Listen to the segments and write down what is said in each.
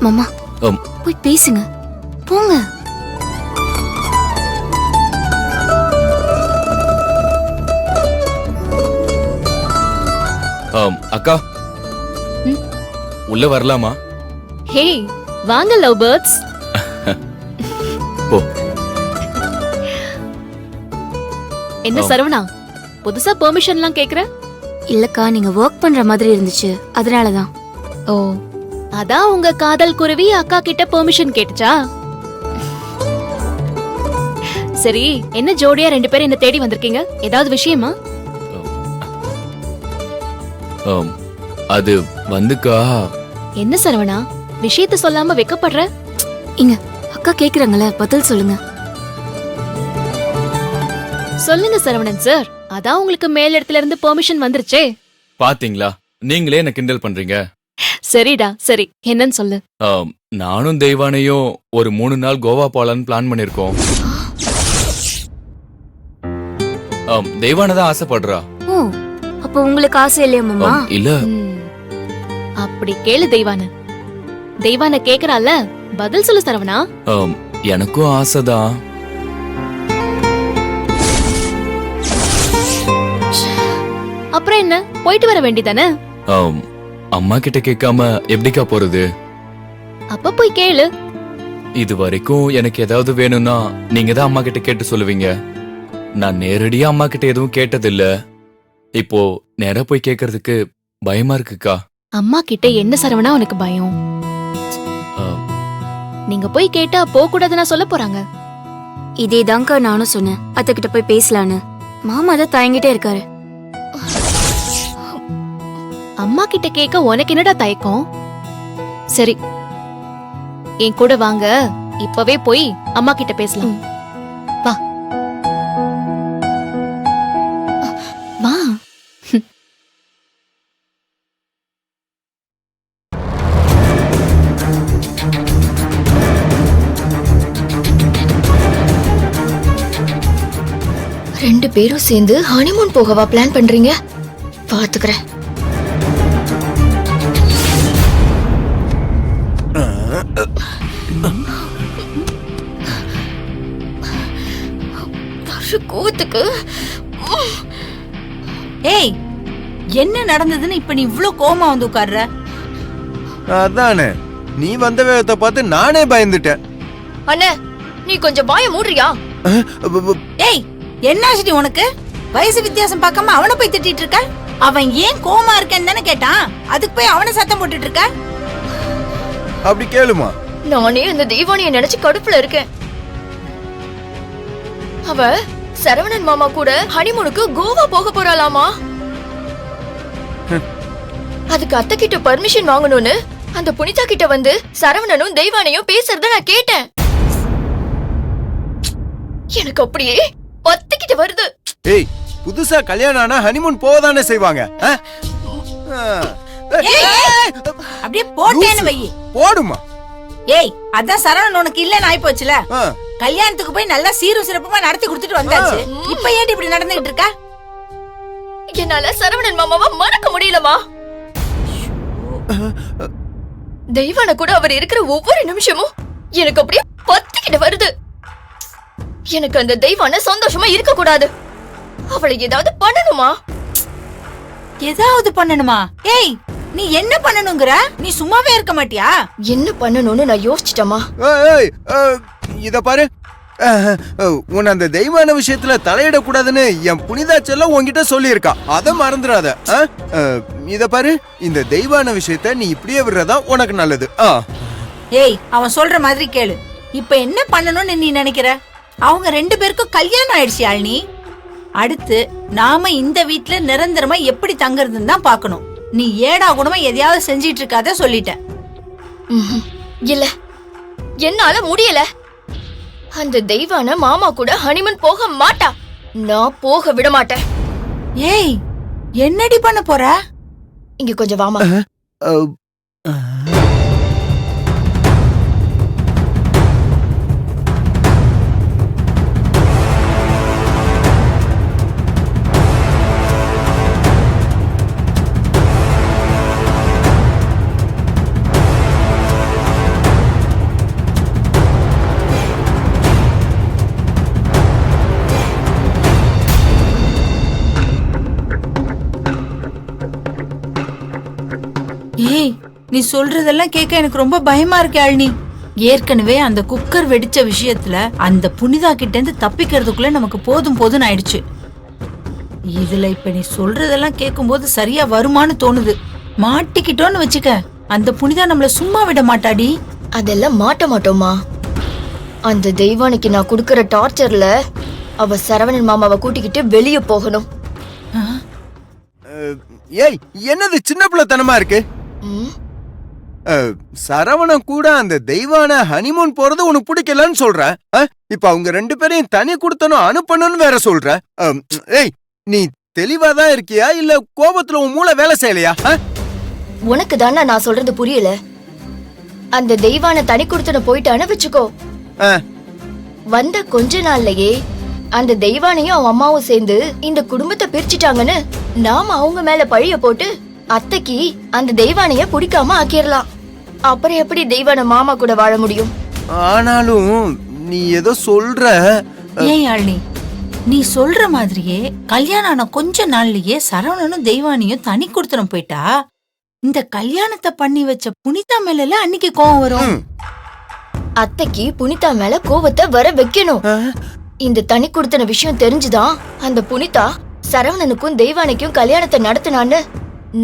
மாமா போய் பேசுங்க, போங்க. அக்கா உள்ள வரலாமா? ஹே வாங்க லவ் பேர்ட்ஸ். போ. என்ன சரவணா, புதுசா பெர்மிஷன்லாம் கேக்குற? இல்லக்கா, நீங்க ஒர்க் பண்ற மாதிரி இருந்துச்சு, அதனாலதான். ஓ, அதான் உங்க காதல் குருவி அக்கா கிட்ட பெர்மிஷன் கேட்டுச்சா? சரி, என்ன ஜோடியா ரெண்டு பேரும் என்ன தேடி வந்திருக்கீங்க? ஏதாவது விஷயமா? அது வந்துக்கா. என்ன சரவணா, விஷயத்த சொல்லாம வெக்கப்படுற? இங்க அக்கா கேக்குறாங்கல, பதில் சொல்லுங்க. சொல்லுங்க சரவணன் சார், அதான் உங்களுக்கு மேல் இடத்துல இருந்து பெர்மிஷன் வந்துருச்சே. பாத்தீங்களா, நீங்களே என்ன கிண்டல் பண்றீங்க. சரிடா சரி, என்னன்னு சொல்லு. நானும் தெய்வானையும் ஒரு 3 நாள் கோவா போலான்னு பிளான் பண்ணிருக்கோம். தெய்வானை தான் ஆசைப்படுறா. ஓ, அப்ப உங்களுக்கு ஆசை இல்லையா மாமா? இல்ல. அப்படி கேளு தெய்வான. தெய்வான கேக்குறால, பதில் சொல்லு சரவணா. எனக்கும் ஆசைதான். அப்புறம் என்ன, போயிட்டு வர வேண்டியதானே? அம்மா கிட்ட கேட்காம எப்படிக்கா போறது? அப்ப போய் கேளு. இது வரைக்கும் எனக்கு ஏதாவது வேணும்னா நீங்க தான் அம்மா கிட்ட கேட்டு சொல்லுவீங்க. நான் நேரடியா அம்மா கிட்ட எதுவும் கேட்டதில்ல. இப்போ நேரா போய் கேக்குறதுக்கு பயமா இருக்குக்கா. அம்மா கிட்ட என்ன சரவணா உனக்கு பயம்? நீங்க போய் கேட்டா போக கூடாதுன்னா சொல்ல போறாங்க. இதேதான்க்கா நானும் சொன்னேன், அத்தை கிட்ட போய் பேசலான்னு. மாமா தான் தயங்கிட்டே இருக்காரு. அம்மா கிட்ட கேட்க உனக்கு என்னடா தயக்கம்? சரி, என் கூட வாங்க, இப்பவே போய் அம்மா கிட்ட பேசலாம். வா வா. ரெண்டு பேரும் சேர்ந்து ஹனிமூன் போகவா பிளான் பண்றீங்க? பாத்துக்கிறேன். கோத்துக்கு. ஏய், என்ன நடந்ததுன்னு இப்ப நீ இவ்ளோ கோவமா வந்து உட்கார்ற? அதானே, நீ வந்த வேகத்தை பார்த்து நானே பயந்துட்டேன். அண்ணே, நீ கொஞ்சம் வாய மூடுறியா? ஏய், என்ன ஆச்சுடி உனக்கு? வயசு வித்தியாசம் பார்க்காம அவனை போய் திட்டிட்டு இருக்க. அவன் ஏன் கோவமா இருக்கேன்னு தானே கேட்டான், அதுக்கு போய் அவனை சத்தம் போட்டுட்டு இருக்க. அப்படி கேளுமா. நானே அந்த தெய்வானிய நினைச்சு கடுப்புல இருக்கேன். அவ சரவணன் மாமா கூட ஹனிமூனுக்கு கோவா போக போறாளாமா. அதுக்கு அத்தை கிட்ட பர்மிஷன் வாங்கணும்னு அந்த புனிதா கிட்ட வந்து சரவணனும் தெய்வானையும் பேசுறத நான் கேட்டேன். எனக்கு அப்படியே பத்திக்கிட்டு வருது. ஏய், புதுசா கல்யாணம் ஆனா ஹனிமூன் போவதானே செய்வாங்க. அப்படியே போட்டேன்னு வை. போடுமா. ஏய், அதான் சரவணன் உனக்கு இல்லன்னு ஆயி போச்சுல. கல்யாணத்துக்கு போய் நல்லா சீரும் சிறப்புமா நடத்தி கொடுத்துட்டு வந்தாச்சு. இப்ப ஏன் இப்படி நடந்துகிட்டு இருக்க? என்னால சரவணன் மாமாவை மறக்க முடியலமா. தெய்வான கூட அவர் இருக்கிற ஒவ்வொரு நிமிஷமும் எனக்கு அப்படியே பத்திக்கிட்டு வருது. எனக்கு அந்த தெய்வான சந்தோஷமா இருக்க கூடாது. அவளை ஏதாவது பண்ணணுமா? ஏதாவது பண்ணணுமா? ஏய், நீ என்ன பண்ணணுங்கற? நீ சும்மாவே இருக்க மாட்டியா? என்ன பண்ணணும்னு நான் யோசிச்சிட்டமா. இத பாரு, உன் அந்த தெய்வான விஷயத்துல தலையிட கூடாதுன்னு என் புனிதா செல்லம் உன்கிட்ட சொல்லியிருக்கா. அத மறந்துடாத. இத பாரு, இந்த தெய்வான விஷயத்த நீ இப்படியே விடுறதா உனக்கு நல்லது. ஏய், அவன் சொல்ற மாதிரி கேளு. இப்ப என்ன பண்ணணும்னு நீ நினைக்கிற? அவங்க ரெண்டு பேருக்கும் கல்யாணம் ஆயிடுச்சு யாழ்னி. அடுத்து நாம இந்த வீட்ல நிரந்தரமா எப்படி தங்குறதுன்னு தான் பாக்கணும். நீ ஏடா கூடமா எதையாவது செஞ்சிட்டு இருக்காத சொல்லிட்டேன். இல்ல, என்னால முடியல. அந்த தெய்வான மாமா கூட ஹனிமூன் போக மாட்டா. நான் போக விட மாட்டேன். ஏய், என்னடி பண்ண போற? இங்க கொஞ்சம் வாமா. நீ சொல்றதெல்லாம் கேட்க எனக்கு ரொம்ப பயமா இருக்கு யாழ்னி. ஏற்கனவே அந்த குக்கர் வெடிச்ச விஷயத்துல அந்த புனிதா கிட்ட இருந்து தப்பிக்கிறதுக்குள்ள நமக்கு போதும் போதும்னு ஆயிடுச்சு. இதுல இப்ப நீ சொல்றதெல்லாம் கேட்கும்போது சரியா வருமானு தோணுது. மாட்டிக்கிட்டோன்னு வச்சுக்க, அந்த புனிதா நம்மள சும்மா விட மாட்டாடி. அதெல்லாம் மாட்ட மாட்டோமா. அந்த தெய்வானைக்கு நான் குடுக்கற டார்ச்சர்ல அவ சரவணன் மாமாவை கூட்டிக்கிட்டு வெளியே போகணும். ஏய், என்னது சின்ன பிள்ளைத்தனமா இருக்கு? ம், சரவணன் கூட அந்த தெய்வான ஹனிமூன் போறது உனக்கு பிடிக்கலன்னு சொல்ற. இப்ப அவங்க ரெண்டு பேரையும் தனி கொடுத்தனும் அனுப்பணும்னு வேற சொல்ற. ஏய், நீ தெளிவாதான் இருக்கியா இல்ல கோபத்துல உன் மூளை வேலை செய்யலையா? உனக்கு தானே நான் சொல்றது புரியல. அந்த தெய்வான தனி கொடுத்தன போயிட்டான்னு வச்சுக்கோ, வந்த கொஞ்ச நாள்லயே அந்த தெய்வானையும் அவன் அம்மாவும் சேர்ந்து இந்த குடும்பத்தை பிரிச்சுட்டாங்கன்னு நாம அவங்க மேல பழிய போட்டு அத்தைக்கு அந்த தெய்வானைய பிடிக்காம ஆக்கிரலாம். அப்புறம் எப்படி தெய்வான மாமா கூட வாழ முடியும்? ஆனாலும் நீ ஏதோ சொல்ற. ஏன் யாழ்னி, நீ சொல்ற மாதிரியே கல்யாணம் ஆன கொஞ்ச நாள்லயே சரவணனும் தெய்வானியும் தனி கொடுத்தனம் போயிட்டா இந்த கல்யாணத்தை பண்ணி வச்ச புனிதா மேல அன்னைக்கு கோவம் வரும். அத்தைக்கு புனிதா மேல கோவத்தை வர வைக்கணும். இந்த தனி கொடுத்தன விஷயம் தெரிஞ்சுதான் அந்த புனிதா சரவணனுக்கும் தெய்வானைக்கும் கல்யாணத்தை நடத்தினான்னு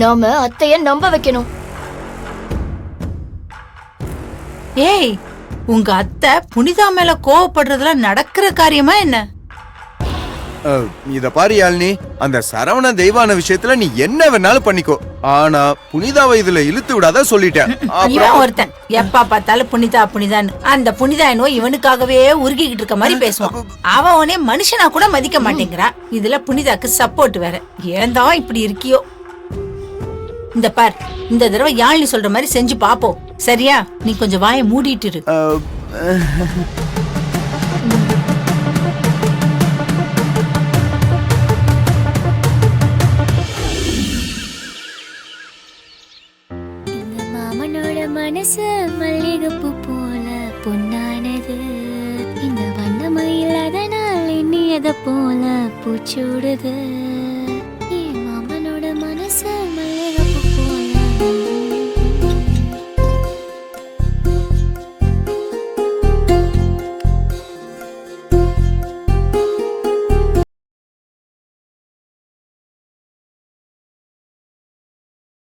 நாம அத்தைய நம்ப வைக்கணும். ஏய், உங்க அத்தை புனிதா மேல கோவப்படுறதுல நடக்கிற காரியமா என்ன? இத பாரு யாழ்னி, அந்த சரவண தெய்வான விஷயத்துல நீ என்ன வேணாலும் பண்ணிக்கோ. ஆனா புனிதாவை இதுல இழுத்து விடாத சொல்லிட்டேன். இவன் ஒருத்தன் எப்ப பார்த்தாலும் புனிதா புனிதான்னு அந்த புனிதா என்னோ இவனுக்காகவே உருகிக்கிட்டு இருக்க மாதிரி பேசுவான். அவனே மனுஷனா கூட மதிக்க மாட்டேங்கிறா. இதுல புனிதாக்கு சப்போர்ட் வேற. ஏன் தான் இப்படி இருக்கியோ? இந்த பார், இந்த தடவை யாழ்னி சொல்ற மாதிரி செஞ்சு பாப்போம், சரியா? நீ கொஞ்சம் வாயை மூடிட்டு இரு. மனசு மல்லிகைப்பூ போல பொன்னானது, இந்த வண்ணமயில் அதனால் எண்ணியத போல பூச்சூடுது.